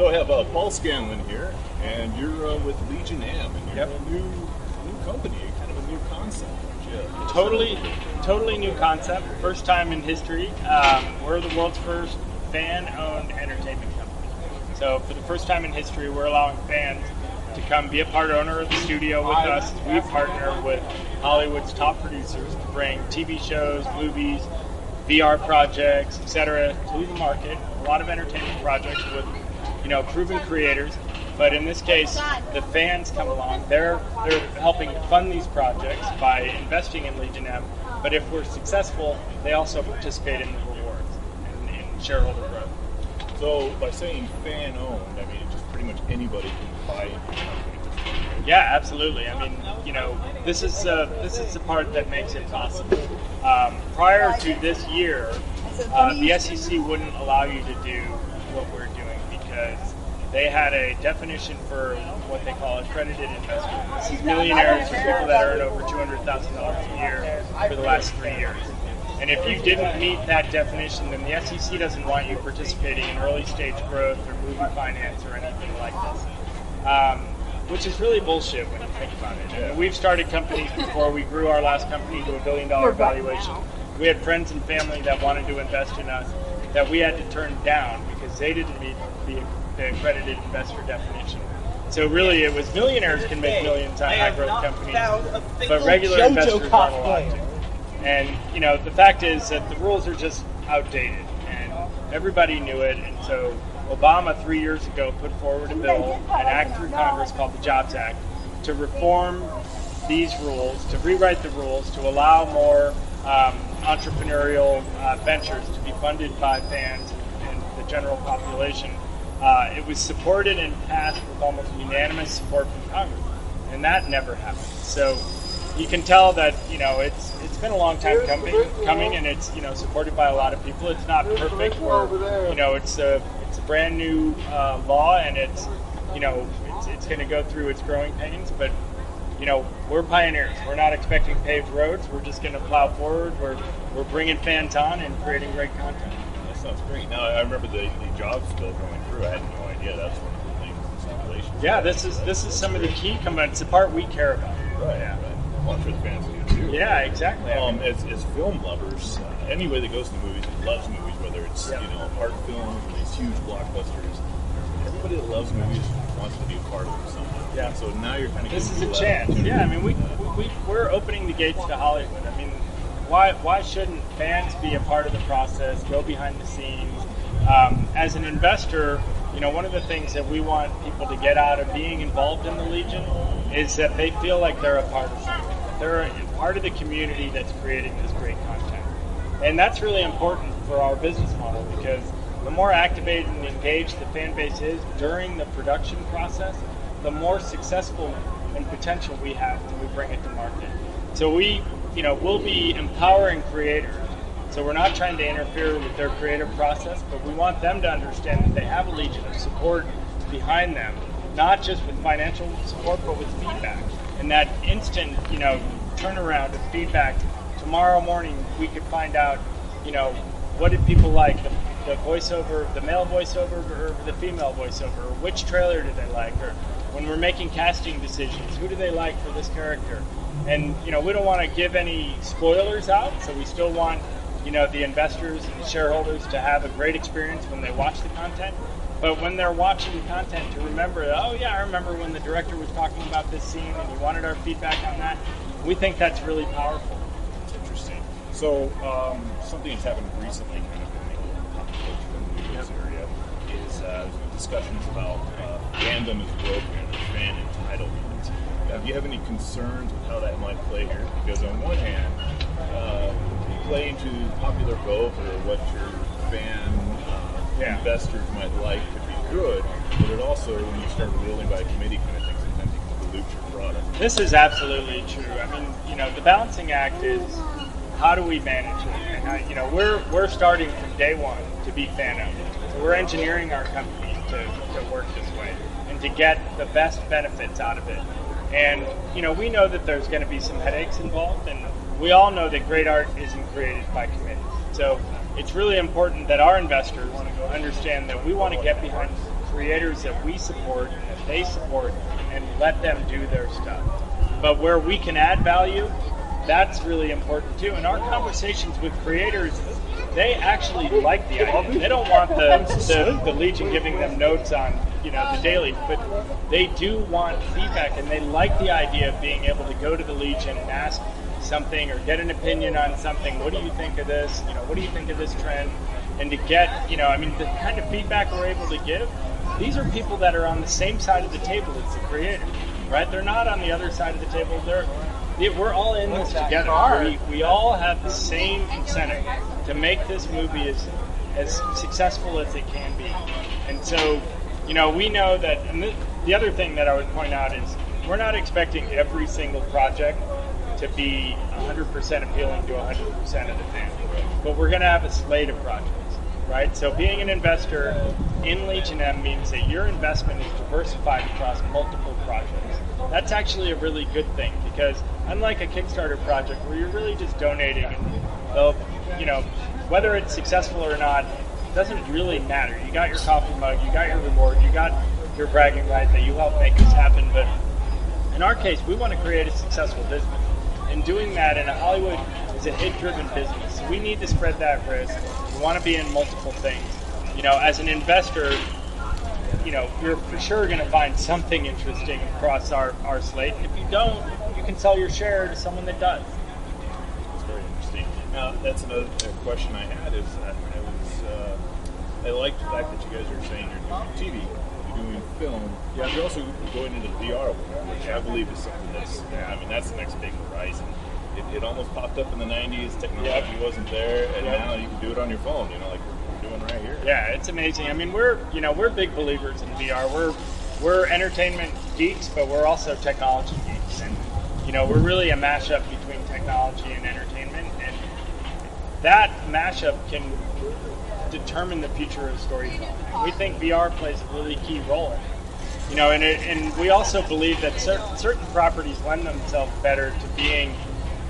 So I have Paul Scanlan here, and you're with Legion M, and you're a new company, kind of a new concept. Totally new concept. First time in history. We're the world's first fan-owned entertainment company. So for the first time in history, we're allowing fans to come be a part owner of the studio with us. We partner with Hollywood's top producers to bring TV shows, movies, VR projects, etc. to the market. A lot of entertainment projects with, proven creators. But in this case, the fans come along. They're helping fund these projects by investing in Legion M. But if we're successful, they also participate in the rewards and in shareholder growth. So by saying fan-owned, I mean just pretty much anybody can buy into the company. Yeah, absolutely. I mean, this is the part that makes it possible. Prior to this year, the SEC wouldn't allow you to do what we're doing because they had a definition for what they call accredited investors. This is millionaires or people that earn over $200,000 a year for the last 3 years. And if you didn't meet that definition, then the SEC doesn't want you participating in early stage growth or movie finance or anything like this. Which is really bullshit when you think about it. I mean, we've started companies before. We grew our last company to $1 billion valuation. We had friends and family that wanted to invest in us that we had to turn down because they didn't meet the accredited investor definition. So really, it was millionaires can make millions on high-growth companies, but regular investors aren't allowed to. And, the fact is that the rules are just outdated, and everybody knew it, and so Obama 3 years ago put forward a bill, an act through Congress called the Jobs Act, to reform these rules, to rewrite the rules, to allow more entrepreneurial ventures to be funded by fans and the general population. It was supported and passed with almost unanimous support from Congress, and that never happened. So you can tell that it's been a long time coming, and it's supported by a lot of people. It's not perfect. It's a brand new law, and it's going to go through its growing pains. But we're pioneers. We're not expecting paved roads. We're just going to plow forward. We're bringing fans on and creating great content. That sounds great. Now I remember the jobs bill going through. I had no idea that's one of the things in stipulations. Yeah, this is some of the key components. The part we care about. Right. Yeah. Well, I'm sure the fans do too. Yeah, exactly. As film lovers, anybody that goes to the movies and loves movies, whether it's art films or these huge blockbusters, everybody that loves movies wants to be a part of it somehow. Yeah. So now you're kind of this is a chance. Yeah, I mean we're opening the gates to Hollywood. I mean, why shouldn't fans be a part of the process? Go behind the scenes. As an investor, one of the things that we want people to get out of being involved in the Legion is that they feel like they're a part of something. They're a part of the community that's creating this great content. And that's really important for our business model because the more activated and engaged the fan base is during the production process, the more successful and potential we have when we bring it to market. So we'll be empowering creators. So we're not trying to interfere with their creative process, but we want them to understand that they have a legion of support behind them, not just with financial support, but with feedback. And that instant, turnaround of feedback. Tomorrow morning, we could find out, what did people like, the voiceover, the male voiceover or the female voiceover, or which trailer did they like, or when we're making casting decisions, who do they like for this character? And, we don't want to give any spoilers out, so we still want the investors and the shareholders to have a great experience when they watch the content. But when they're watching the content, to remember, I remember when the director was talking about this scene and he wanted our feedback on that. We think that's really powerful. That's interesting. So something that's happened recently, kind of in the pop culture and the news area, is discussions about fandom is broken or fan entitlement. Do you have any concerns with how that might play here? Because on one hand, play into popular vote or what your fan investors might like could be good, but it also, when you start ruling by committee kind of thing, sometimes you can dilute your product. This is absolutely true. I mean, the balancing act is how do we manage it? And we're starting from day one to be fan-owned. So we're engineering our company to work this way and to get the best benefits out of it. And we know that there's going to be some headaches involved, and we all know that great art isn't created by committees. So it's really important that our investors understand that we want to get behind creators that we support, that they support, and let them do their stuff. But where we can add value, that's really important too. In our conversations with creators, they actually like the idea. They don't want the Legion giving them notes on the daily, but they do want feedback, and they like the idea of being able to go to the Legion and ask something or get an opinion on something. What do you think of this? What do you think of this trend? And to get, the kind of feedback we're able to give, these are people that are on the same side of the table as the creator, right? They're not on the other side of the table. We're all in this together. We all have the same incentive to make this movie as successful as it can be. And so, we know that, and the other thing that I would point out is we're not expecting every single project to be 100% appealing to 100% of the fans. But we're going to have a slate of projects, right? So being an investor in Legion M means that your investment is diversified across multiple projects. That's actually a really good thing, because unlike a Kickstarter project where you're really just donating and whether it's successful or not, it doesn't really matter. You got your coffee mug, you got your reward, you got your bragging right that you helped make this happen. But in our case, we want to create a successful business. And doing that in Hollywood is a hit-driven business. So we need to spread that risk. We want to be in multiple things. As an investor, you're for sure going to find something interesting across our slate. If you don't, you can sell your share to someone that does. That's very interesting. Now, that's another question I had is I like the fact that you guys are saying you're doing TV, you're doing film. Yeah, you're also going into the VR, which I believe is something that's the next big horizon. It almost popped up in the 90s. Technology wasn't there, and now you can do it on your phone, like we're doing right here. Yeah, it's amazing. We're big believers in VR. We're entertainment geeks, but we're also technology geeks. And, we're really a mashup between technology and entertainment. And that mashup can determine the future of storytelling. We think VR plays a really key role in it. And we also believe that certain properties lend themselves better to being,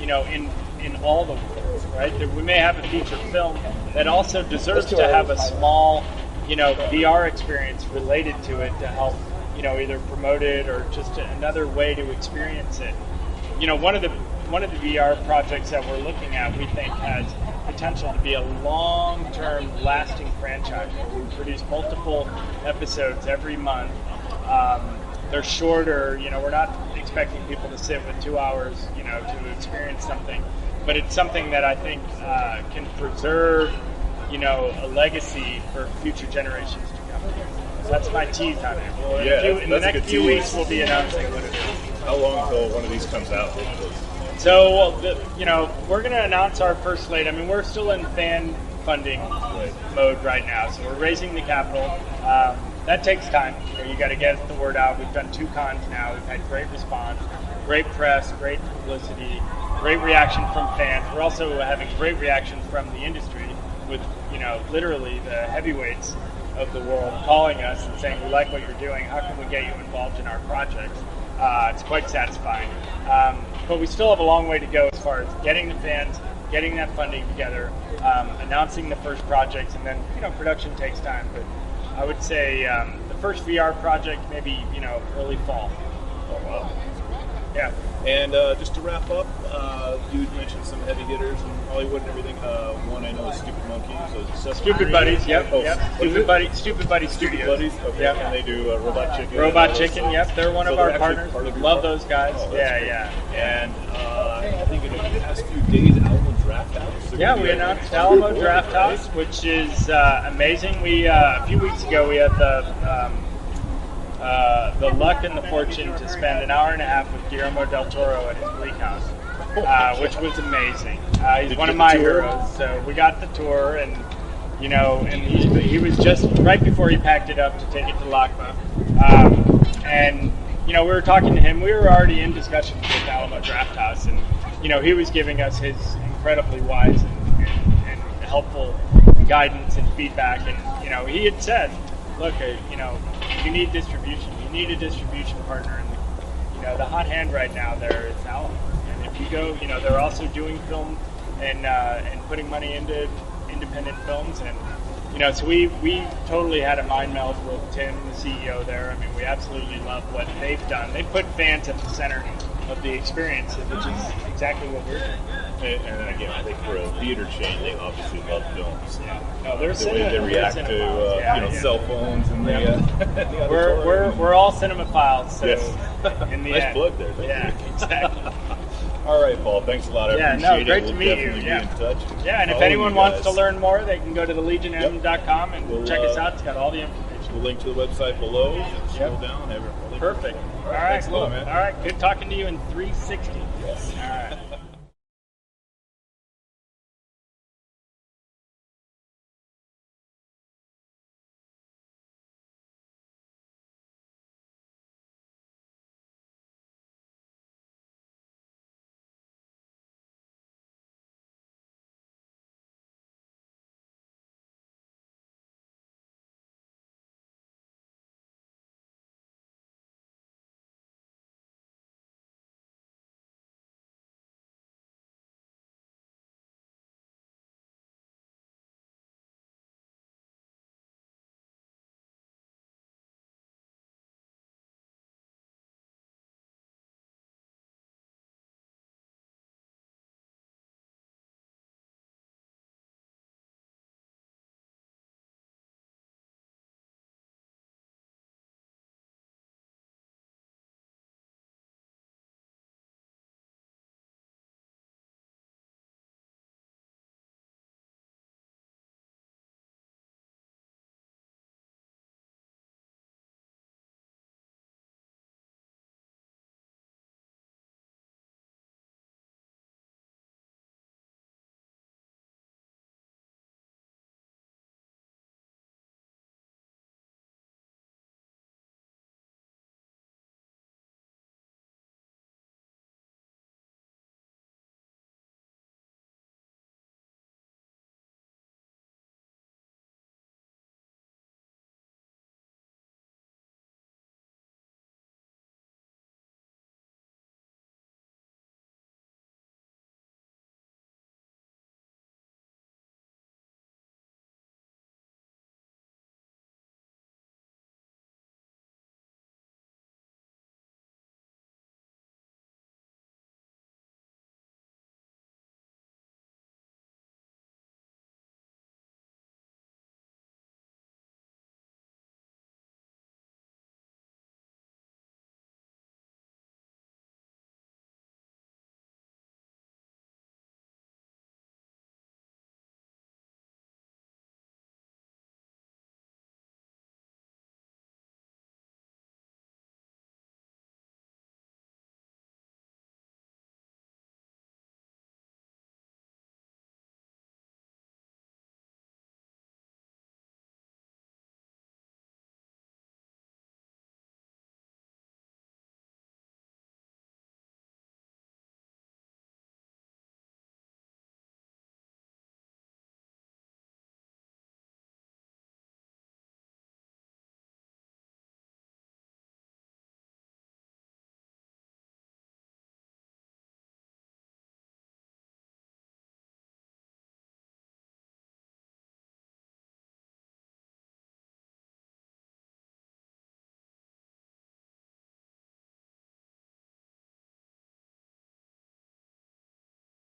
in all the worlds, right? That we may have a feature film that also deserves to have a small, VR experience related to it to help, either promote it or just another way to experience it. One of the VR projects that we're looking at, we think has potential to be a long-term lasting franchise. We produce multiple episodes every month. They're shorter, we're not expecting people to sit with 2 hours, to experience something, but it's something that I think can preserve, a legacy for future generations to come. So that's my tease on it. In the next few weeks, we'll be announcing what it is. How long until one of these comes out? So, we're going to announce our first slate. We're still in fan funding mode right now, so we're raising the capital. That takes time. You got to get the word out. We've done 2 cons now. We've had great response, great press, great publicity, great reaction from fans. We're also having great reaction from the industry with, literally the heavyweights of the world calling us and saying, we like what you're doing. How can we get you involved in our projects? It's quite satisfying. But we still have a long way to go as far as getting the fans, getting that funding together, announcing the first projects, and then, production takes time. But I would say the first VR project, maybe, early fall. Oh, wow. Yeah. And just to wrap up, you had mentioned some heavy hitters in Hollywood and everything. One I know is Stupid Monkeys. Stupid Buddies, yep. Oh, yep. Stupid Buddy Studios. Buddies, okay. Yep. And they do Robot Chicken. Robot Chicken, yep. They're one of our they're partners. Love those guys. Oh, yeah. And I think in the past few days, Alamo Draft House. Yeah, we announced Alamo Draft House, which is amazing. We a few weeks ago we had the luck and the fortune to spend an hour and a half with Guillermo del Toro at his Bleak House, which was amazing. He's one of my heroes, so we got the tour, and and he was just right before he packed it up to take it to LACMA, and we were talking to him. We were already in discussions with Alamo Draft House, and he was giving us his incredibly wise and helpful guidance and feedback, and he had said, look, you need distribution. You need a distribution partner. And, the hot hand right now there is Alamo. And if you go, they're also doing film and putting money into independent films. And, So we totally had a mind meld with Tim, the CEO there. I mean, we absolutely love what they've done. They put fans at the center of the experience, which is exactly what we're doing. And again, I think for a theater chain, they obviously love films. Yeah. No, they're the way they react to cell phones and the we're all cinemaphiles. So yes. in the nice end, plug there. Thank you. Exactly. All right, Paul. Thanks a lot. I appreciate great it. to We'll meet you. definitely be in touch. Yeah, and if anyone wants to learn more, they can go to thelegionm.com and check us out. It's got all the information. We'll link to the website below. Scroll down. Perfect. All right, Thanks a lot, man. All right, good talking to you in 360. Yes. All right.